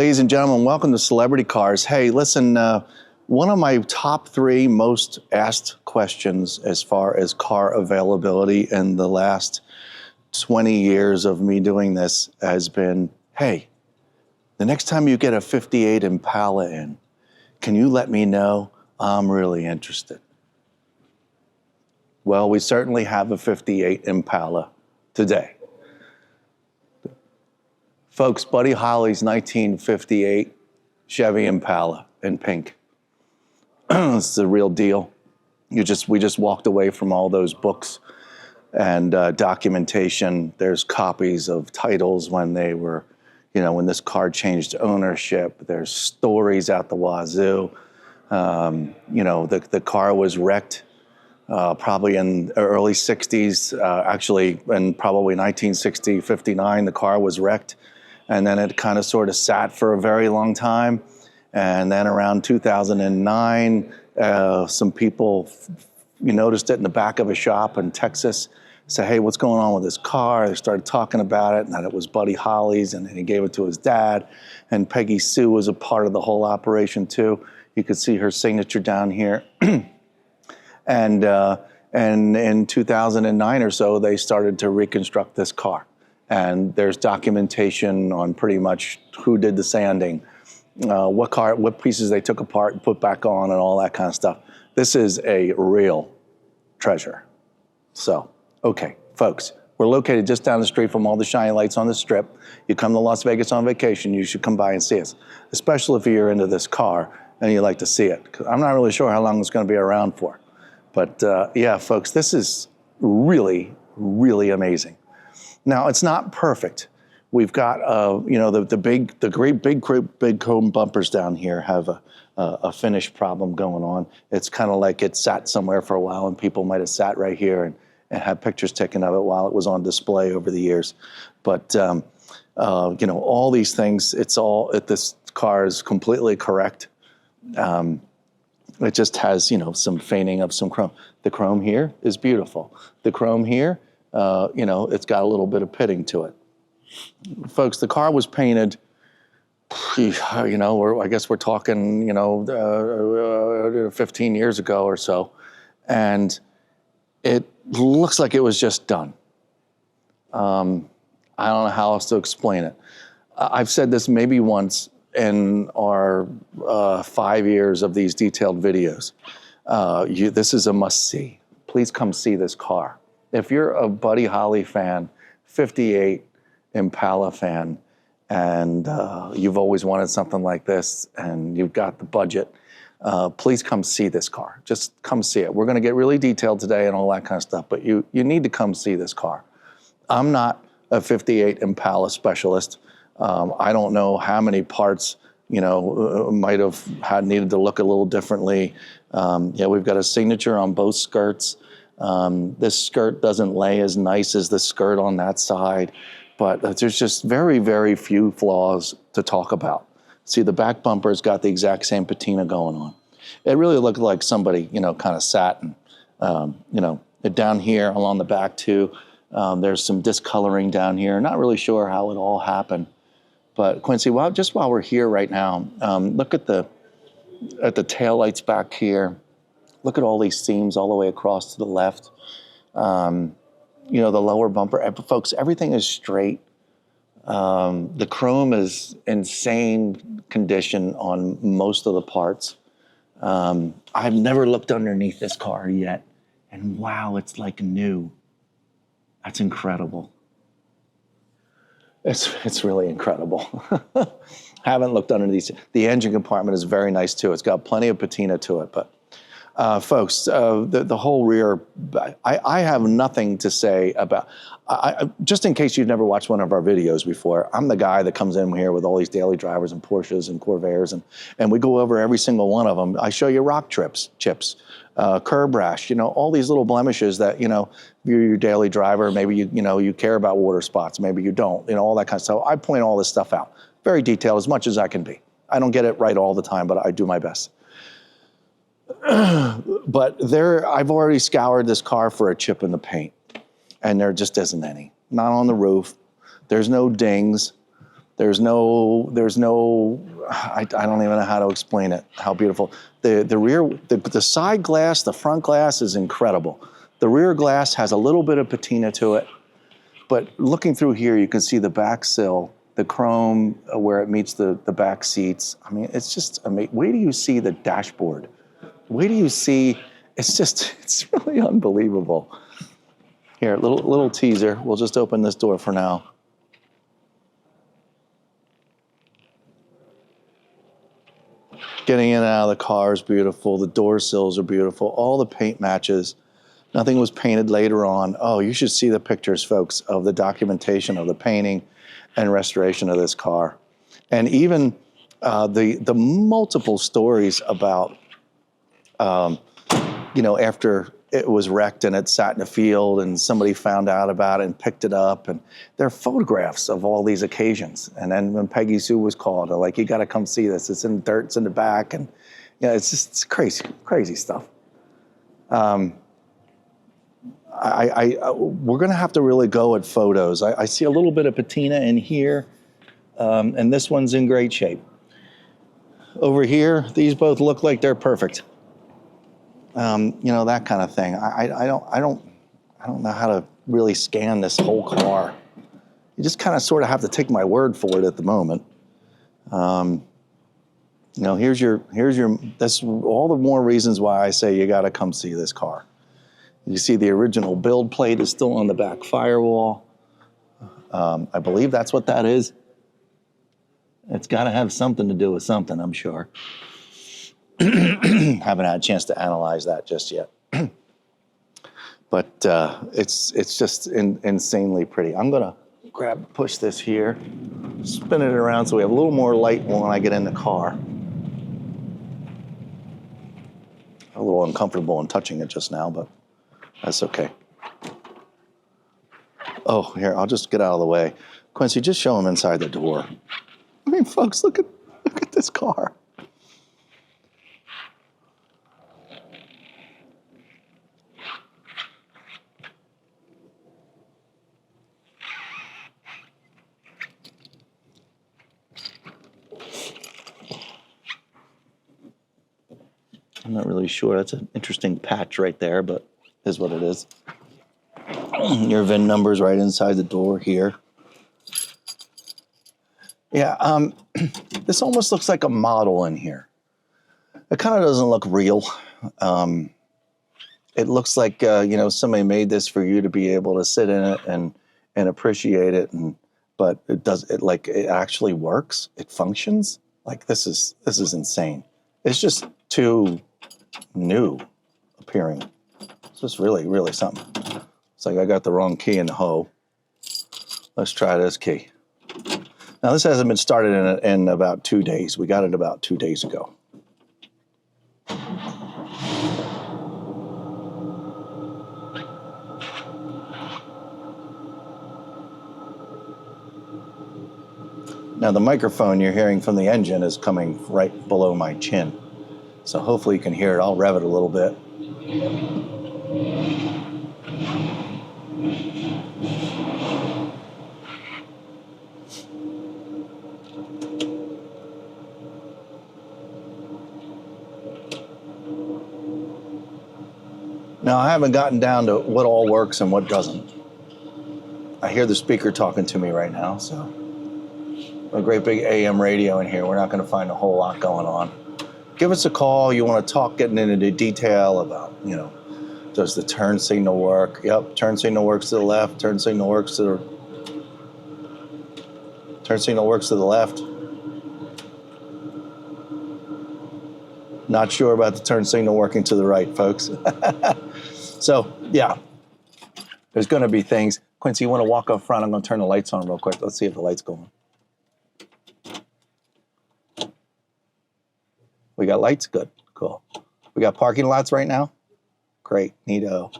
Ladies and gentlemen, welcome to Celebrity Cars. Hey, listen, one of my top 3 most asked questions as far as car availability in the last 20 years of me doing this has been, hey, the next time you get a 58 Impala in, can you let me know? I'm really interested. Well, we certainly have a 58 Impala today. Folks, Buddy Holly's 1958 Chevy Impala in pink. It's the real deal. We just walked away from all those books and documentation. There's copies of titles when they were, when this car changed ownership. There's stories out the wazoo. The car was wrecked probably in the early 60s. Actually, in probably 1960, 59, the car was wrecked. And then it kind of sort of sat for a very long time. And then around 2009, some people, noticed it in the back of a shop in Texas. Said, hey, what's going on with this car? They started talking about it, and that it was Buddy Holly's, and he gave it to his dad. And Peggy Sue was a part of the whole operation too. You could see her signature down here. And in 2009 or so, they started to reconstruct this car. And there's documentation on pretty much who did the sanding, what pieces they took apart and put back on, and all that kind of stuff. This is a real treasure. So, okay, folks, we're located just down the street from all the shiny lights on the Strip. You come to Las Vegas on vacation, you should come by and see us, especially if you're into this car and you like to see it. 'Cause I'm not really sure how long it's going to be around for. But yeah, folks, this is really, really amazing. Now, it's not perfect. We've got, the big chrome bumpers down here have a finish problem going on. It's kind of like it sat somewhere for a while, and people might have sat right here and had pictures taken of it while it was on display over the years. But, all these things, this car is completely correct. It just has, some feigning of some chrome. The chrome here is beautiful. The chrome here, it's got a little bit of pitting to it. Folks, the car was painted, I guess we're talking, 15 years ago or so. And it looks like it was just done. I don't know how else to explain it. I've said this maybe once in our 5 years of these detailed videos. This is a must-see. Please come see this car. If you're a Buddy Holly fan, 58 Impala fan, and you've always wanted something like this, and you've got the budget, please come see this car. Just come see it. We're going to get really detailed today and all that kind of stuff, but you need to come see this car. I'm not a 58 Impala specialist. I don't know how many parts, might have needed to look a little differently. We've got a signature on both skirts. This skirt doesn't lay as nice as the skirt on that side, but there's just very, very few flaws to talk about. See, the back bumper's got the exact same patina going on. It really looked like somebody, kind of sat and, down here along the back too. There's some discoloring down here. Not really sure how it all happened. But Quincy, just while we're here right now, look at the taillights back here. Look at all these seams all the way across to the left. The lower bumper. Folks, everything is straight. The chrome is insane condition on most of the parts. I've never looked underneath this car yet. And wow, it's like new. That's incredible. It's really incredible. Haven't looked underneath. The engine compartment is very nice too. It's got plenty of patina to it, but folks, the whole rear, I have nothing to say about, just in case you've never watched one of our videos before, I'm the guy that comes in here with all these daily drivers and Porsches and Corvairs, and we go over every single one of them. I show you rock chips, curb rash, all these little blemishes that, you're your daily driver, maybe you care about water spots, maybe you don't, all that kind of stuff. I point all this stuff out, very detailed as much as I can be. I don't get it right all the time, but I do my best. But I've already scoured this car for a chip in the paint, and there just isn't any. Not on the roof. There's no dings. There's no, I don't even know how to explain it, how beautiful. The rear, the side glass, the front glass is incredible. The rear glass has a little bit of patina to it, but looking through here, you can see the back sill, the chrome where it meets the back seats. I mean, it's just amazing. Wait till you see the dashboard. Wait till you see, it's really unbelievable. Here, little teaser. We'll just open this door for now. Getting in and out of the car is beautiful. The door sills are beautiful. All the paint matches. Nothing was painted later on. Oh, you should see the pictures, folks, of the documentation of the painting and restoration of this car. And even the multiple stories about, you know, after it was wrecked and it sat in a field and somebody found out about it and picked it up. And there are photographs of all these occasions. And then when Peggy Sue was called, they're like, you got to come see this. It's in dirt, it's in the back. And you know, it's crazy, crazy stuff. We're going to have to really go at photos. I see a little bit of patina in here, and this one's in great shape. Over here, these both look like they're perfect. You know, that kind of thing. I don't know how to really scan this whole car. You just kind of sort of have to take my word for it at the moment. You know, that's all the more reasons why I say you got to come see this car. You see the original build plate is still on the back firewall. I believe that's what that is. It's got to have something to do with something, I'm sure. Haven't had a chance to analyze that just yet. But it's just insanely pretty. I'm going to push this here, spin it around so we have a little more light when I get in the car. A little uncomfortable in touching it just now, but that's okay. Oh, here, I'll just get out of the way. Quincy, just show them inside the door. I mean, folks, look at this car. I'm not really sure. That's an interesting patch right there, but it is what it is. Your VIN number's right inside the door here. Yeah, this almost looks like a model in here. It kind of doesn't look real. It looks like, you know, somebody made this for you to be able to sit in it and appreciate it. But it actually works. It functions. Like this is insane. It's just too new appearing. It's just really, really something. It's like I got the wrong key in the hoe. Let's try this key. Now this hasn't been started in about 2 days. We got it about 2 days ago. Now the microphone you're hearing from the engine is coming right below my chin. So hopefully you can hear it. I'll rev it a little bit. Now I haven't gotten down to what all works and what doesn't. I hear the speaker talking to me right now, so a great big AM radio in here. We're not going to find a whole lot going on. Give us a call. You want to talk, getting into detail about, you know, does the turn signal work? Yep, turn signal works to the left. Turn signal works to the left. Not sure about the turn signal working to the right, folks. So, yeah, there's going to be things. Quincy, you want to walk up front? I'm going to turn the lights on real quick. Let's see if the lights go on. We got lights? Good. Cool. We got parking lots right now? Great. Neato.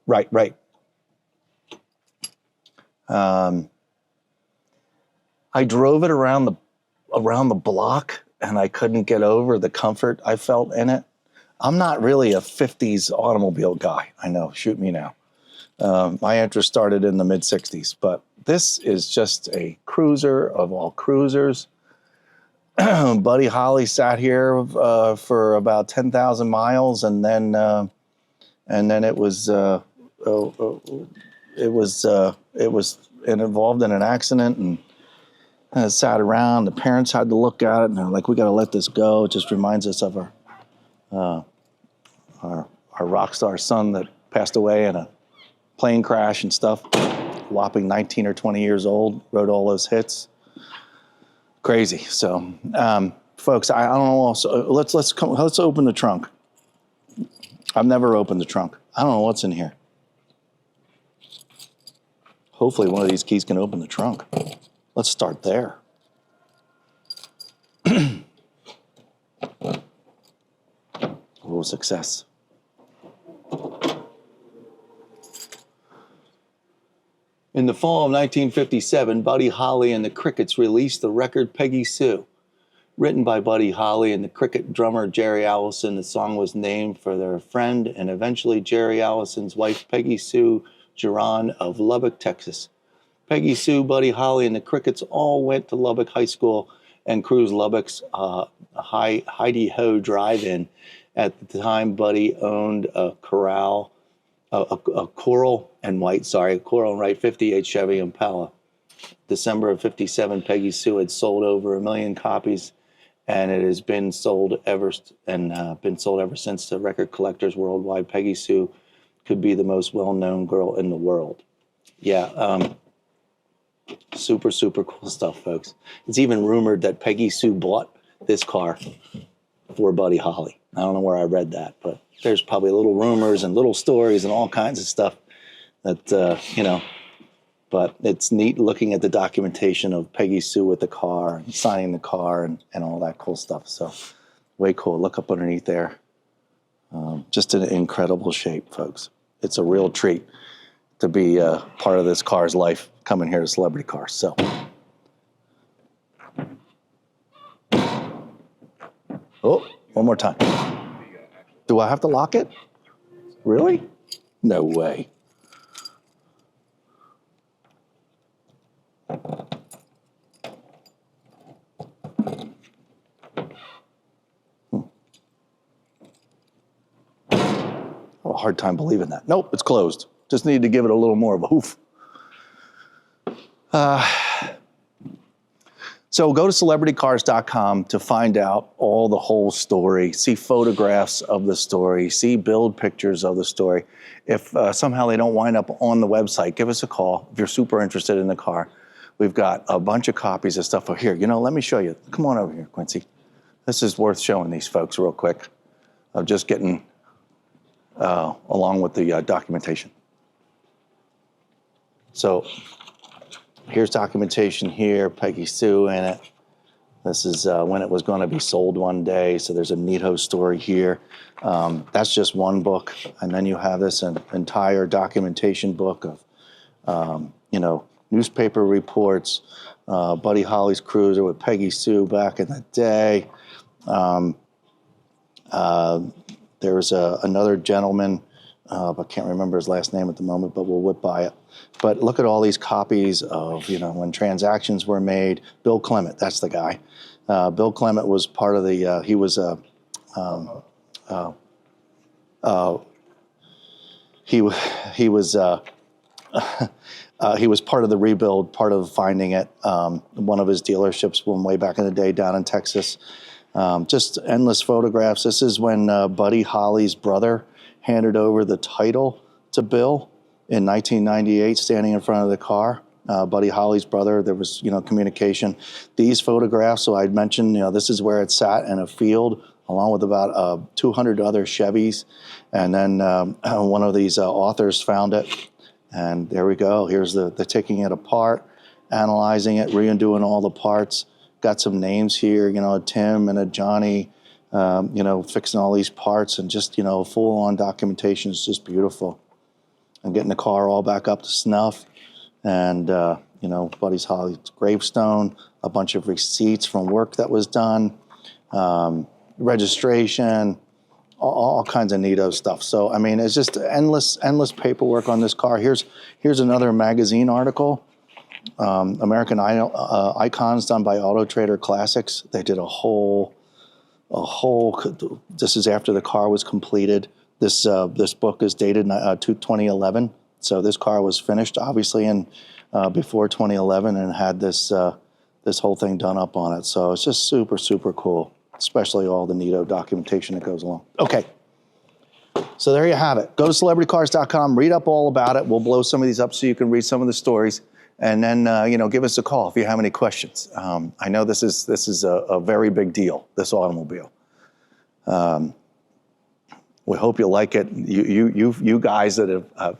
Right. I drove it around the block, and I couldn't get over the comfort I felt in it. I'm not really a 50s automobile guy. I know. Shoot me now. My interest started in the mid-'60s, but this is just a cruiser of all cruisers. Buddy Holly sat here for about 10,000 miles, and then it was involved in an accident, and sat around. The parents had to look at it, and they're like, "We got to let this go." It just reminds us of our rock star son that passed away in a plane crash and stuff. Whopping 19 or 20 years old, wrote all those hits. Crazy. So, folks, I don't know. Also, let's open the trunk. I've never opened the trunk. I don't know what's in here. Hopefully, one of these keys can open the trunk. Let's start there. Oh, success. In the fall of 1957, Buddy Holly and the Crickets released the record Peggy Sue. Written by Buddy Holly and the Cricket drummer Jerry Allison, the song was named for their friend and eventually Jerry Allison's wife, Peggy Sue Giron of Lubbock, Texas. Peggy Sue, Buddy Holly, and the Crickets all went to Lubbock High School and cruised Lubbock's Heidi Ho Drive-In. At the time, Buddy owned a Coral and White 58 Chevy Impala. December of '57, Peggy Sue had sold over 1 million copies, and it has been sold ever since to record collectors worldwide. Peggy Sue could be the most well-known girl in the world. Yeah, super, super cool stuff, folks. It's even rumored that Peggy Sue bought this car for Buddy Holly. I don't know where I read that, but there's probably little rumors and little stories and all kinds of stuff that, but it's neat looking at the documentation of Peggy Sue with the car and signing the car and all that cool stuff. So way cool. Look up underneath there. Just in incredible shape, folks. It's a real treat to be part of this car's life coming here to Celebrity Cars. So. Oh, one more time. Do I have to lock it? Really? No way. I have a hard time believing that. Nope, it's closed. Just need to give it a little more of a hoof. So go to celebritycars.com to find out all the whole story, see photographs of the story, see build pictures of the story. If somehow they don't wind up on the website, give us a call if you're super interested in the car. We've got a bunch of copies of stuff. Oh, here, let me show you. Come on over here, Quincy. This is worth showing these folks real quick. I'm just getting along with the documentation. So here's documentation here, Peggy Sue in it. This is when it was going to be sold one day. So there's a neato story here. That's just one book. And then you have this entire documentation book of, newspaper reports, Buddy Holly's cruiser with Peggy Sue back in the day. There was another gentleman, I can't remember his last name at the moment, but we'll whip by it. But look at all these copies of, when transactions were made. Bill Clement, that's the guy. Bill Clement was part of the, he was part of the rebuild, part of finding it. One of his dealerships went way back in the day down in Texas. Just endless photographs. This is when Buddy Holly's brother handed over the title to Bill in 1998, standing in front of the car. Buddy Holly's brother, there was, communication. These photographs, so I'd mentioned, this is where it sat in a field along with about 200 other Chevys. And then one of these authors found it. And there we go. Here's the taking it apart, analyzing it, redoing all the parts. Got some names here, a Tim and a Johnny, fixing all these parts, and just, full-on documentation is just beautiful. And getting the car all back up to snuff. And, Buddy Holly's gravestone, a bunch of receipts from work that was done, registration, all kinds of neato stuff. So, I mean, it's just endless paperwork on this car. Here's another magazine article. American Icons done by Auto Trader Classics. They did a whole, this is after the car was completed. This book is dated to 2011. So this car was finished, obviously, in before 2011 and had this whole thing done up on it. So it's just super, super cool, especially all the neato documentation that goes along. Okay. So there you have it. Go to celebritycars.com, read up all about it. We'll blow some of these up so you can read some of the stories. And then, give us a call if you have any questions. I know this is a very big deal, this automobile. We hope you like it. You guys that have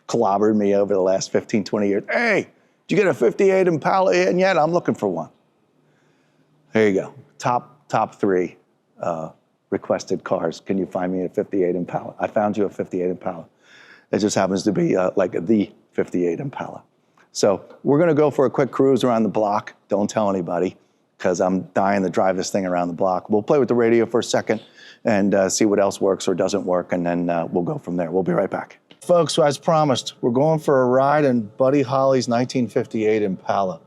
clobbered me over the last 15, 20 years. Hey, did you get a 58 Impala in yet? I'm looking for one. There you go. Top three requested cars. Can you find me a 58 Impala? I found you a 58 Impala. It just happens to be like the 58 Impala. So we're going to go for a quick cruise around the block. Don't tell anybody, because I'm dying to drive this thing around the block. We'll play with the radio for a second and see what else works or doesn't work, and then we'll go from there. We'll be right back. Folks, as promised, we're going for a ride in Buddy Holly's 1958 Impala.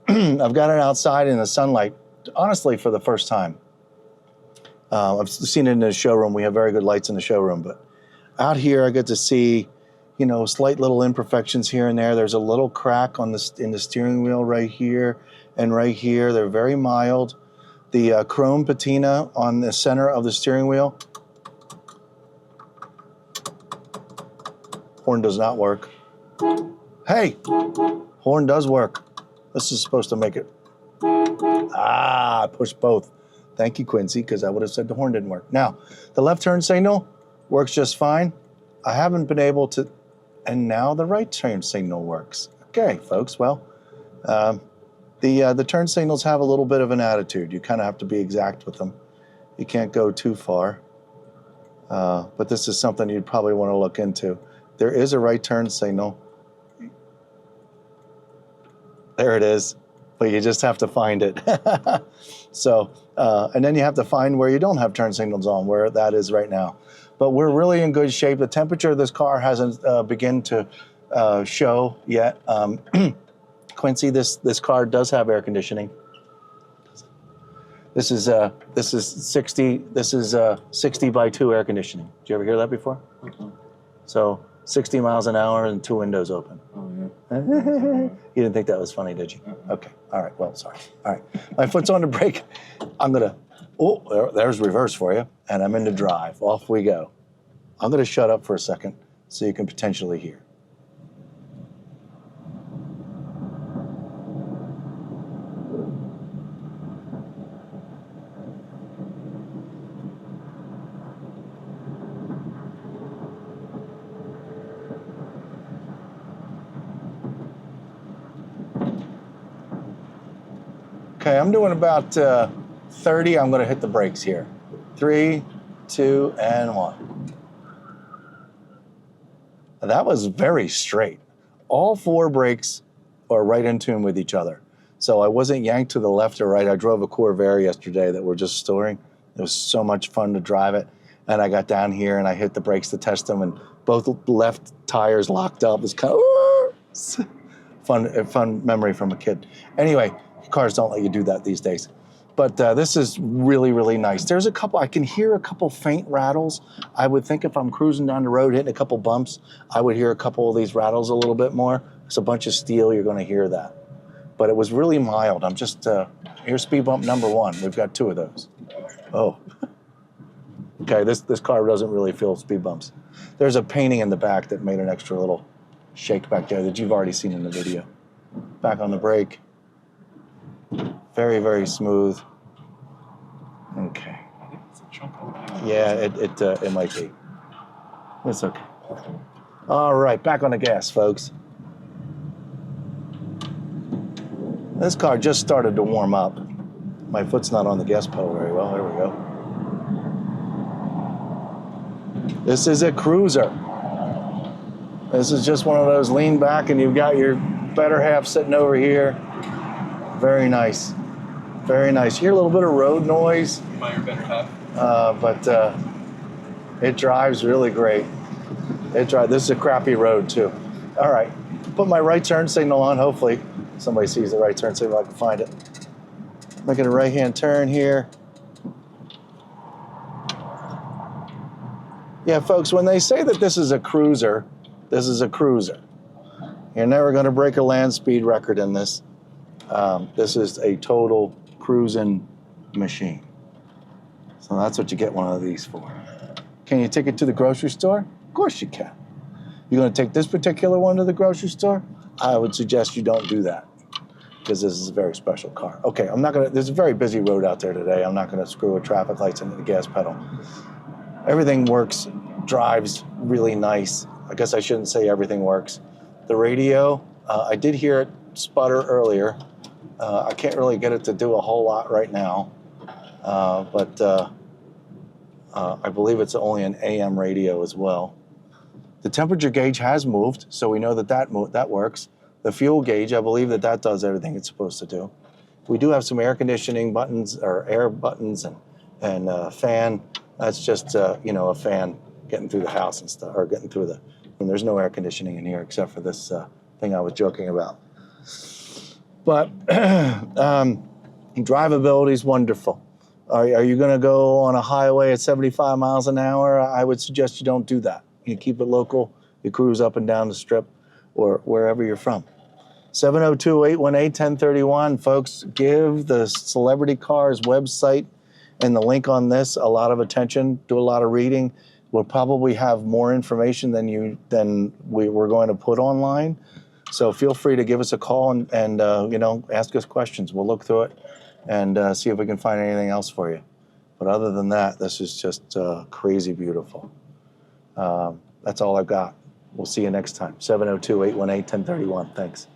I've got it outside in the sunlight, honestly, for the first time. I've seen it in the showroom. We have very good lights in the showroom, but out here I get to see, slight little imperfections here and there. There's a little crack in the steering wheel right here and right here. They're very mild. The chrome patina on the center of the steering wheel. Horn does not work. Hey, horn does work. This is supposed to make it. I pushed both. Thank you, Quincy, because I would have said the horn didn't work. Now, the left turn signal works just fine. I haven't been able to, and now the right turn signal works. Okay, folks, well, the turn signals have a little bit of an attitude. You kind of have to be exact with them. You can't go too far. But this is something you'd probably want to look into. There is a right turn signal. There it is, but you just have to find it. So, and then you have to find where you don't have turn signals on, where that is right now. But we're really in good shape. The temperature of this car hasn't begun to show yet. Quincy, this car does have air conditioning. This is 60. This is 60 by 2 air conditioning. Did you ever hear that before? Mm-hmm. So 60 miles an hour and 2 windows open. Oh, yeah. You didn't think that was funny, did you? Mm-hmm. Okay. All right. Well, sorry. All right. My foot's on the brake. I'm gonna. Oh, there's reverse for you, and I'm in the drive. Off we go. I'm gonna shut up for a second so you can potentially hear. Okay, I'm doing about 30. I'm going to hit the brakes here. 3, 2, and 1. That was very straight. All 4 brakes are right in tune with each other. So I wasn't yanked to the left or right. I drove a Corvair yesterday that we're just storing. It was so much fun to drive it. And I got down here and I hit the brakes to test them, and both left tires locked up. It's kind of fun memory from a kid. Anyway, cars don't let you do that these days. But this is really, really nice. There's a couple, I can hear a couple faint rattles. I would think if I'm cruising down the road, hitting a couple bumps, I would hear a couple of these rattles a little bit more. It's a bunch of steel, you're gonna hear that. But it was really mild. I'm just, here's speed bump number 1. We've got 2 of those. Oh. Okay, this car doesn't really feel speed bumps. There's a painting in the back that made an extra little shake back there that you've already seen in the video. Back on the brake. Very, very smooth. Okay. Yeah, it might be. It's okay. All right, back on the gas, folks. This car just started to warm up. My foot's not on the gas pedal very well. There we go. This is a cruiser. This is just one of those lean back and you've got your better half sitting over here. Very nice. Very nice. You hear a little bit of road noise. Am I your better half? but it drives really great. This is a crappy road too. All right, put my right turn signal on. Hopefully somebody sees the right turn signal. I can find it. Making a right-hand turn here. Yeah, folks, when they say that this is a cruiser, this is a cruiser. You're never going to break a land speed record in this. This is a total cruising machine. So that's what you get one of these for. Can you take it to the grocery store? Of course you can. You're going to take this particular one to the grocery store? I would suggest you don't do that, because this is a very special car. Okay, there's a very busy road out there today. I'm not going to screw with traffic lights into the gas pedal. Everything works, drives really nice. I guess I shouldn't say everything works. The radio, I did hear it sputter earlier. I can't really get it to do a whole lot right now, but I believe it's only an AM radio as well. The temperature gauge has moved, so we know that works. The fuel gauge, I believe that does everything it's supposed to do. We do have some air conditioning buttons, or air buttons, and a fan. That's just a fan getting through the house and stuff, or getting through and there's no air conditioning in here except for this thing I was joking about. But drivability is wonderful. Are you going to go on a highway at 75 miles an hour? I would suggest you don't do that. You keep it local. You cruise up and down the strip or wherever you're from. 702-818-1031. Folks, give the Celebrity Cars website and the link on this a lot of attention. Do a lot of reading. We'll probably have more information than we're going to put online. So feel free to give us a call and ask us questions. We'll look through it and see if we can find anything else for you. But other than that, this is just crazy beautiful. That's all I've got. We'll see you next time. 702-818-1031. Thanks.